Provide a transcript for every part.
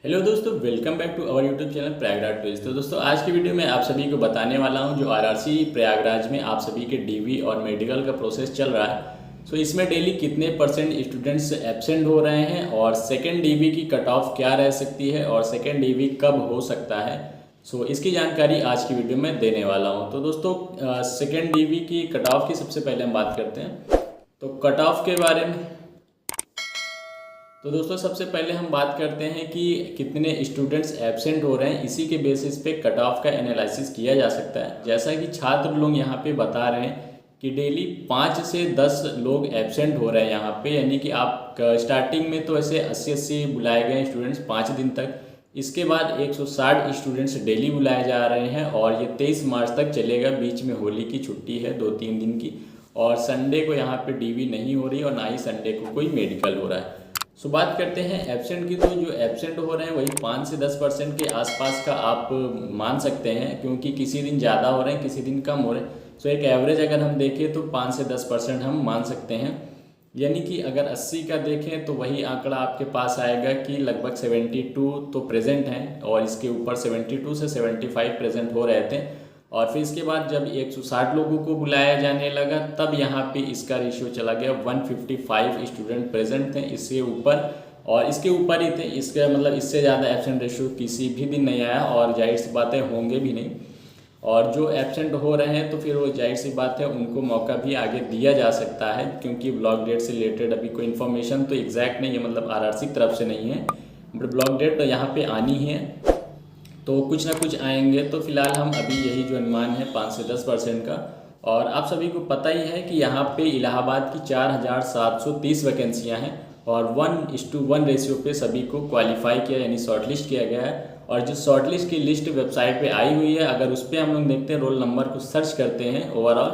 Hello दोस्तों, welcome back to our YouTube channel Prayagraj tourist. तो दोस्तों आज की वीडियो में आप सभी को बताने वाला हूं जो आरआरसी प्रयागराज में आप सभी के डीवी और मेडिकल का प्रोसेस चल रहा है। सो इसमें डेली कितने परसेंट स्टूडेंट्स एब्सेंट हो रहे हैं और सेकेंड डीवी की कट ऑफ क्या रह सकती है और सेकेंड डीवी कब हो सकता है। सो इसकी जानकारी आज की वीडियो में देने वाला हूँ। तो दोस्तों सेकेंड डीवी की कट ऑफ की सबसे पहले हम बात करते हैं। तो कट ऑफ के बारे में तो दोस्तों सबसे पहले हम बात करते हैं कि कितने स्टूडेंट्स एब्सेंट हो रहे हैं। इसी के बेसिस पे कट ऑफ का एनालिसिस किया जा सकता है। जैसा कि छात्र लोग यहाँ पे बता रहे हैं कि डेली 5 से 10 लोग एब्सेंट हो रहे हैं यहाँ पे, यानी कि आप स्टार्टिंग में तो ऐसे 80-80 बुलाए गए स्टूडेंट्स 5 दिन तक। इसके बाद 160 स्टूडेंट्स डेली बुलाए जा रहे हैं और ये 23 मार्च तक चलेगा। बीच में होली की छुट्टी है 2-3 दिन की, और संडे को यहाँ पे डीवी नहीं हो रही और ना ही संडे को कोई मेडिकल हो रहा है। सो बात करते हैं एब्सेंट की। तो जो एब्सेंट हो रहे हैं वही 5 से 10% के आसपास का आप मान सकते हैं, क्योंकि किसी दिन ज़्यादा हो रहे हैं किसी दिन कम हो रहे हैं। सो एक एवरेज अगर हम देखें तो 5 से 10% हम मान सकते हैं। यानी कि अगर 80 का देखें तो वही आंकड़ा आपके पास आएगा कि लगभग 72 तो प्रेजेंट हैं और इसके ऊपर 72 से 75 प्रेजेंट हो रहे थे। और फिर इसके बाद जब 160 लोगों को बुलाया जाने लगा तब यहाँ पे इसका रेशियो चला गया 155 स्टूडेंट प्रेजेंट थे, इससे ऊपर और इसके ऊपर ही थे। इसका मतलब इससे ज़्यादा एब्सेंट रेशियो किसी भी दिन नहीं आया और जाहिर सी बातें होंगे भी नहीं। और जो एब्सेंट हो रहे हैं तो फिर वो जाहिर सी बात है उनको मौका भी आगे दिया जा सकता है, क्योंकि ब्लॉक डेट से रिलेटेड अभी कोई इन्फॉर्मेशन तो एग्जैक्ट नहीं है, मतलब आरआरसी की तरफ से नहीं है, बट ब्लॉक डेट तो यहाँ पे आनी है तो कुछ ना कुछ आएंगे। तो फिलहाल हम अभी यही जो अनुमान है 5 से 10% का। और आप सभी को पता ही है कि यहाँ पे इलाहाबाद की 4730 वैकेंसियाँ हैं और 1:1 रेशियो पे सभी को क्वालिफाई किया यानी शॉर्टलिस्ट किया गया है। और जो शॉर्टलिस्ट की लिस्ट वेबसाइट पे आई हुई है, अगर उस पर हम लोग देखते हैं, रोल नंबर को सर्च करते हैं ओवरऑल,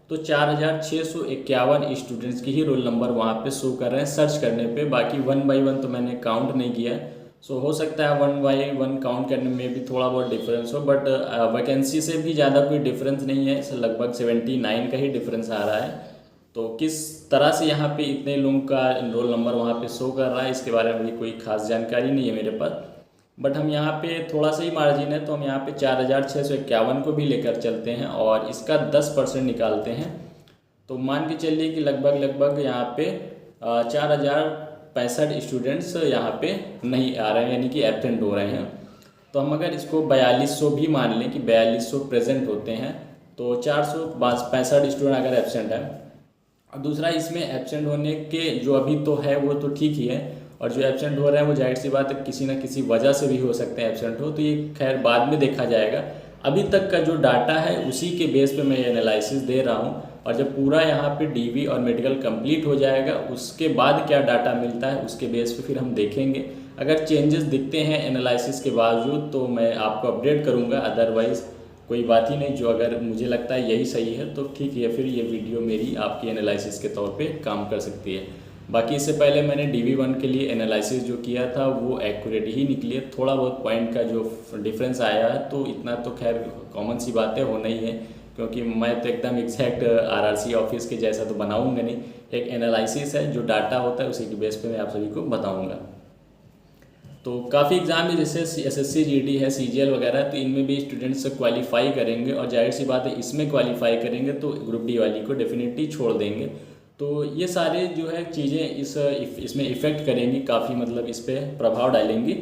तो 4651 स्टूडेंट्स की ही रोल नंबर वहाँ पे शो कर रहे हैं सर्च करने पे। बाकी 1 बाई 1 तो मैंने काउंट नहीं किया है। सो हो सकता है 1 बाई 1 काउंट करने में भी थोड़ा बहुत डिफरेंस हो, बट वैकेंसी से भी ज़्यादा कोई डिफरेंस नहीं है, लगभग 79 का ही डिफरेंस आ रहा है। तो किस तरह से यहाँ पे इतने लोगों का रोल नंबर वहाँ पे शो कर रहा है इसके बारे में भी कोई खास जानकारी नहीं है मेरे पास, बट हम यहाँ पे थोड़ा सा ही मार्जिन है तो हम यहाँ पे 4651 को भी लेकर चलते हैं और इसका 10% निकालते हैं। तो मान के चलिए कि लगभग यहाँ पे 4065 स्टूडेंट्स यहाँ पे नहीं आ रहे हैं, यानी कि एब्सेंट हो रहे हैं। तो हम अगर इसको 4200 भी मान लें कि 4200 प्रेजेंट होते हैं तो 465 स्टूडेंट अगर एब्सेंट है। और दूसरा इसमें एब्सेंट होने के जो अभी तो है वो तो ठीक ही है, और जो एब्सेंट हो रहा है वो जाहिर सी बात है किसी न किसी वजह से भी हो सकते हैं एब्सेंट हो, तो ये खैर बाद में देखा जाएगा। अभी तक का जो डाटा है उसी के बेस पे मैं एनालिसिस दे रहा हूँ, और जब पूरा यहाँ पे डीवी और मेडिकल कंप्लीट हो जाएगा उसके बाद क्या डाटा मिलता है उसके बेस पे फिर हम देखेंगे। अगर चेंजेस दिखते हैं एनालिसिस के बावजूद तो मैं आपको अपडेट करूँगा, अदरवाइज़ कोई बात ही नहीं। जो अगर मुझे लगता है यही सही है तो ठीक है, फिर ये वीडियो मेरी आपकी एनालिसिस के तौर पे काम कर सकती है। बाकी इससे पहले मैंने DV1 के लिए एनालिसिस जो किया था वो एक्यूरेट ही निकली है। थोड़ा बहुत पॉइंट का जो डिफरेंस आया है तो इतना तो खैर कॉमन सी बातें होना ही है, क्योंकि मैं तो एकदम एग्जैक्ट आरआरसी ऑफिस के जैसा तो बनाऊंगा नहीं। एक एनालिसिस है, जो डाटा होता है उसी के बेस पे मैं आप सभी को बताऊंगा। तो काफ़ी एग्ज़ाम है जैसे SSC GD है, CGL वगैरह, तो इनमें भी स्टूडेंट्स क्वालिफाई करेंगे और जाहिर सी बात है इसमें क्वालिफाई करेंगे तो ग्रुप डी वाली को डेफिनेटली छोड़ देंगे। तो ये सारे जो है चीज़ें इसमें इफ़ेक्ट करेंगी, काफ़ी मतलब इस पर प्रभाव डालेंगी।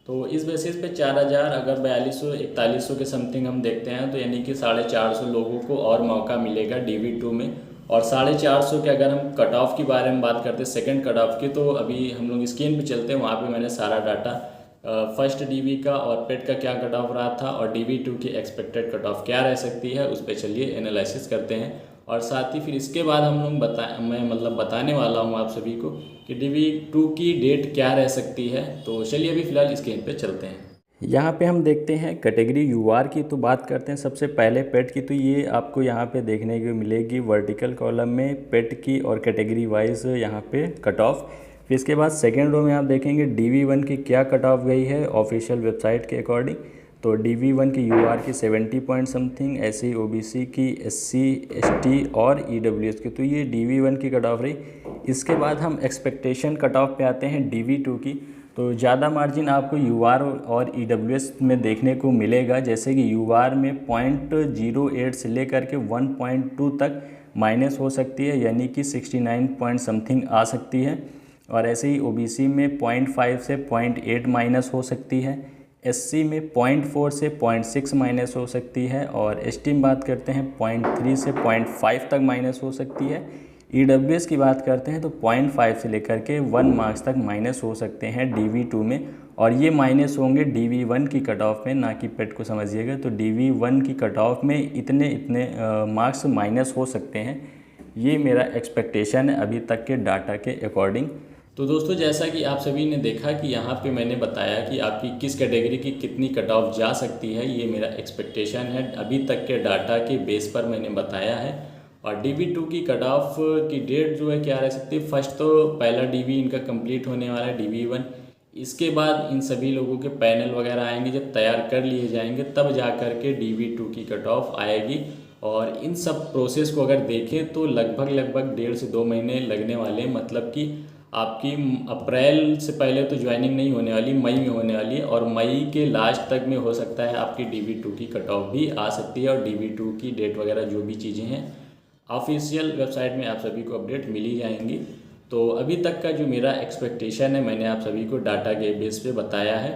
तो इस बेसिस पे 4000 अगर 4200-4100 के समथिंग हम देखते हैं तो यानी कि 450 लोगों को और मौका मिलेगा DV2 में। और 450 के अगर हम कट ऑफ की बारे में बात करते हैं सेकंड कट ऑफ की, तो अभी हम लोग स्क्रीन पे चलते हैं, वहाँ पे मैंने सारा डाटा फर्स्ट डीवी का और पेट का क्या कट ऑफ रहा था और DV2 की एक्सपेक्टेड कट ऑफ क्या रह सकती है उस पर चलिए एनालिसिस करते हैं। और साथ ही फिर इसके बाद हम लोग मैं मतलब बताने वाला हूँ आप सभी को कि DV2 की डेट क्या रह सकती है। तो चलिए अभी फ़िलहाल स्क्रीन पे चलते हैं। यहाँ पे हम देखते हैं कैटेगरी यूआर की, तो बात करते हैं सबसे पहले पेट की। तो ये आपको यहाँ पे देखने को मिलेगी वर्टिकल कॉलम में पेट की और कैटेगरी वाइज यहाँ पे कट ऑफ। फिर इसके बाद सेकेंड रो में आप देखेंगे DV1 की क्या कट ऑफ गई है ऑफिशियल वेबसाइट के अकॉर्डिंग। तो DV1 की यूआर की 70 पॉइंट समथिंग, SC OBC की, SC ST और EWS की, तो ये DV1 की कट ऑफ रही। इसके बाद हम एक्सपेक्टेशन कट ऑफ पे आते हैं DV2 की। तो ज़्यादा मार्जिन आपको यूआर और ईडब्ल्यूएस में देखने को मिलेगा, जैसे कि यूआर में 0.08 से लेकर के 1.2 तक माइनस हो सकती है, यानी कि 69 पॉइंट समथिंग आ सकती है। और ऐसे ही ओबीसी में 0.5 से 0.8 माइनस हो सकती है, एससी में 0.4 से 0.6 माइनस हो सकती है, और एसटी में बात करते हैं 0.3 से 0.5 तक माइनस हो सकती है। ईडब्ल्यूएस की बात करते हैं तो 0.5 से लेकर के 1 मार्क्स तक माइनस हो सकते हैं DV2 में, और ये माइनस होंगे DV1 की कट ऑफ में, ना कि पेट को समझिएगा। तो DV1 की कट ऑफ में इतने मार्क्स माइनस हो सकते हैं, ये मेरा एक्सपेक्टेशन है अभी तक के डाटा के अकॉर्डिंग। तो दोस्तों, जैसा कि आप सभी ने देखा कि यहाँ पे मैंने बताया कि आपकी किस कैटेगरी की कितनी कट ऑफ जा सकती है, ये मेरा एक्सपेक्टेशन है अभी तक के डाटा के बेस पर मैंने बताया है। और DV2 की कट ऑफ की डेट जो है क्या रह सकती है, फर्स्ट तो पहला DV इनका कंप्लीट होने वाला है DV1, इसके बाद इन सभी लोगों के पैनल वगैरह आएंगे, जब तैयार कर लिए जाएंगे तब जा कर के DV2 की कट ऑफ आएगी। और इन सब प्रोसेस को अगर देखें तो लगभग 1.5 से 2 महीने लगने वाले हैं, मतलब कि आपकी अप्रैल से पहले तो ज्वाइनिंग नहीं होने वाली, मई में होने वाली है, और मई के लास्ट तक में हो सकता है आपकी DV2 की कट ऑफ भी आ सकती है। और DV2 की डेट वगैरह जो भी चीज़ें हैं ऑफिशियल वेबसाइट में आप सभी को अपडेट मिल ही जाएंगी। तो अभी तक का जो मेरा एक्सपेक्टेशन है मैंने आप सभी को डाटा के बेस पे बताया है।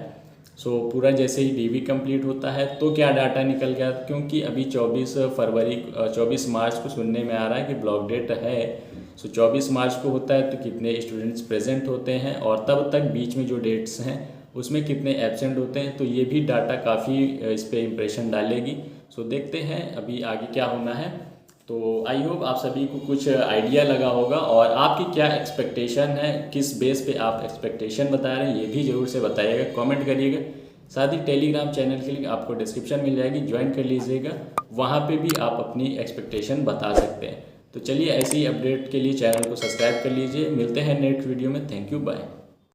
सो पूरा जैसे ही DV कंप्लीट होता है तो क्या डाटा निकल गया, क्योंकि अभी 24 मार्च को सुनने में आ रहा है कि ब्लॉक डेट है। सो 24 मार्च को होता है तो कितने स्टूडेंट्स प्रेजेंट होते हैं, और तब तक बीच में जो डेट्स हैं उसमें कितने एब्सेंट होते हैं, तो ये भी डाटा काफ़ी इस पर इम्प्रेशन डालेगी। सो देखते हैं अभी आगे क्या होना है। तो आई होप आप सभी को कुछ आइडिया लगा होगा, और आपकी क्या एक्सपेक्टेशन है, किस बेस पे आप एक्सपेक्टेशन बता रहे हैं, ये भी ज़रूर से बताइएगा, कमेंट करिएगा। साथ ही टेलीग्राम चैनल के लिंक आपको डिस्क्रिप्शन मिल जाएगी, ज्वाइन कर लीजिएगा, वहाँ पे भी आप अपनी एक्सपेक्टेशन बता सकते हैं। तो चलिए, ऐसी ही अपडेट के लिए चैनल को सब्सक्राइब कर लीजिए। मिलते हैं नेक्स्ट वीडियो में। Thank you, bye.